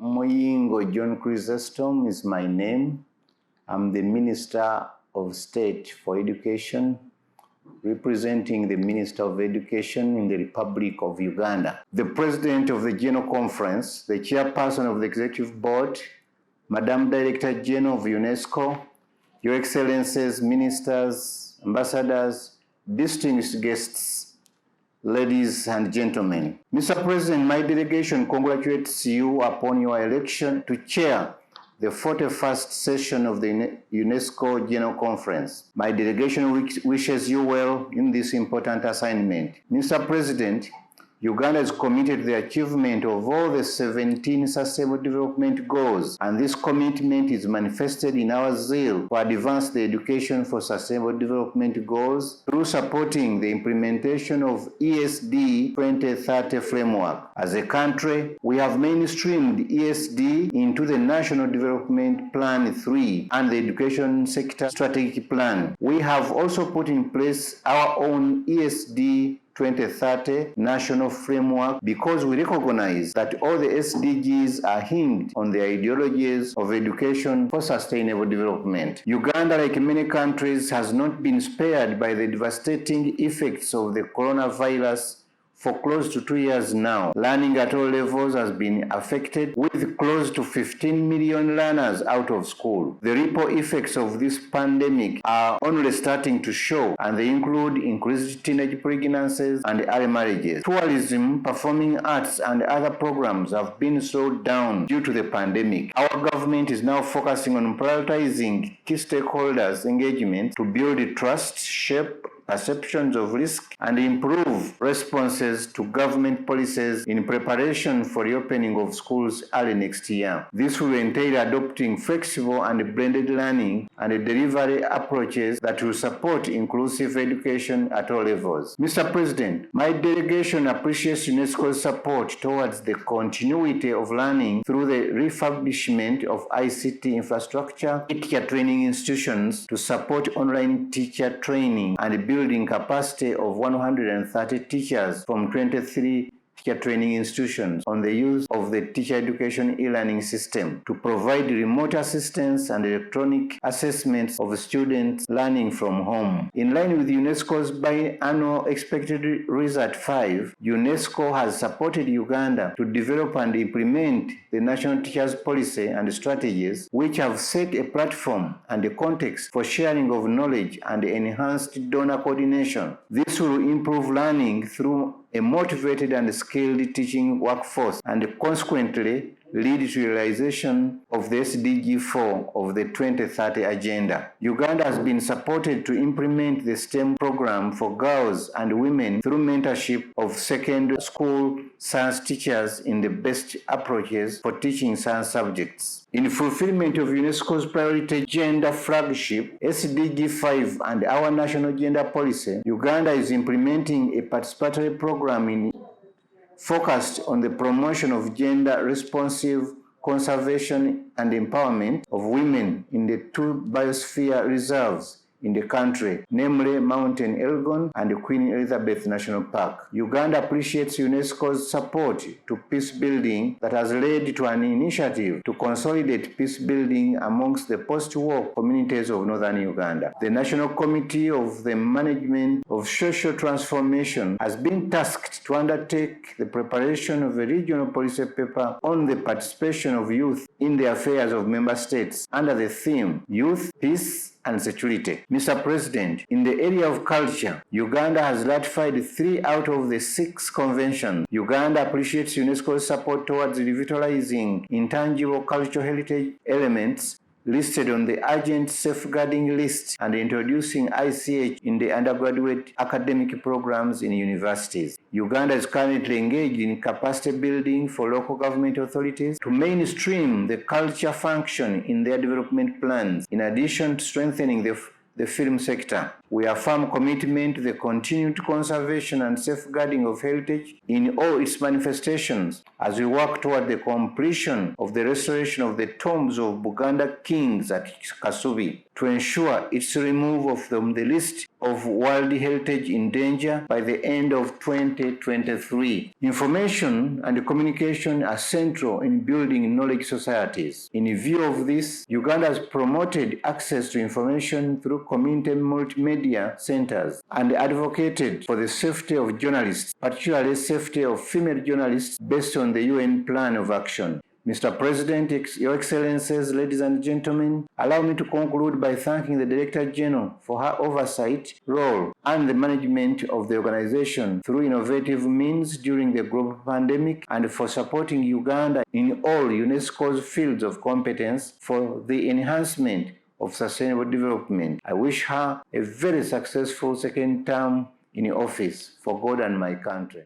Muyingo John Chrysostom is my name. I'm the Minister of State for Education, representing the Minister of Education in the Republic of Uganda. The President of the General Conference, the Chairperson of the Executive Board, Madam Director General of Unesco, Your Excellencies, Ministers, Ambassadors, distinguished guests, ladies and gentlemen. Mr. President, my delegation congratulates you upon your election to chair the 41st session of the UNESCO General Conference. My delegation wishes you well in this important assignment. Mr. President, Uganda is committed to the achievement of all the 17 Sustainable Development Goals, and this commitment is manifested in our zeal to advance the education for Sustainable Development Goals through supporting the implementation of ESD 2030 framework. As a country, we have mainstreamed ESD into the National Development Plan 3 and the Education Sector Strategic Plan. We have also put in place our own ESD 2030 national framework because we recognize that all the SDGs are hinged on the ideologies of education for sustainable development. Uganda, like many countries, has not been spared by the devastating effects of the coronavirus for close to 2 years now. Learning at all levels has been affected, with close to 15 million learners out of school. The ripple effects of this pandemic are only starting to show, and they include increased teenage pregnancies and early marriages. Tourism, performing arts, and other programs have been slowed down due to the pandemic. Our government is now focusing on prioritizing key stakeholders' engagement to build trust, shape perceptions of risk, and improve responses to government policies in preparation for the opening of schools early next year. This will entail adopting flexible and blended learning and delivery approaches that will support inclusive education at all levels. Mr. President, my delegation appreciates UNESCO's support towards the continuity of learning through the refurbishment of ICT infrastructure, teacher training institutions to support online teacher training, and building capacity of 130 teachers from 23 teacher training institutions on the use of the teacher education e-learning system to provide remote assistance and electronic assessments of students learning from home. In line with UNESCO's biannual expected result 5, UNESCO has supported Uganda to develop and implement the national teachers policy and strategies, which have set a platform and a context for sharing of knowledge and enhanced donor coordination. This will improve learning through a motivated and skilled teaching workforce and consequently lead to realization of the SDG 4 of the 2030 agenda. Uganda has been supported to implement the STEM program for girls and women through mentorship of secondary school science teachers in the best approaches for teaching science subjects. In fulfillment of UNESCO's priority gender flagship, SDG 5, and our national gender policy, Uganda is implementing a participatory program focused on the promotion of gender-responsive conservation and empowerment of women in the 2 biosphere reserves in the country, namely Mountain Elgon and Queen Elizabeth National Park. Uganda appreciates UNESCO's support to peace building that has led to an initiative to consolidate peace building amongst the post-war communities of northern Uganda. The National Committee of the Management of Social Transformation has been tasked to undertake the preparation of a regional policy paper on the participation of youth in the affairs of member states under the theme Youth, Peace, and Security. Mr. President, in the area of culture, Uganda has ratified 3 out of the 6 conventions. Uganda appreciates UNESCO's support towards revitalizing intangible cultural heritage elements listed on the urgent safeguarding list and introducing ICH in the undergraduate academic programs in universities. Uganda is currently engaged in capacity building for local government authorities to mainstream the culture function in their development plans, in addition to strengthening the film sector. We affirm commitment to the continued conservation and safeguarding of heritage in all its manifestations as we work toward the completion of the restoration of the tombs of Buganda kings at Kasubi. to ensure its removal from the list of World Heritage in danger by the end of 2023. Information and communication are central in building knowledge societies. In view of this, Uganda has promoted access to information through community multimedia centers and advocated for the safety of journalists, particularly safety of female journalists, based on the UN Plan of Action. Mr. President, Your Excellencies, ladies and gentlemen, allow me to conclude by thanking the Director General for her oversight role and the management of the organization through innovative means during the global pandemic and for supporting Uganda in all UNESCO's fields of competence for the enhancement of sustainable development. I wish her a very successful second term in office for God and my country.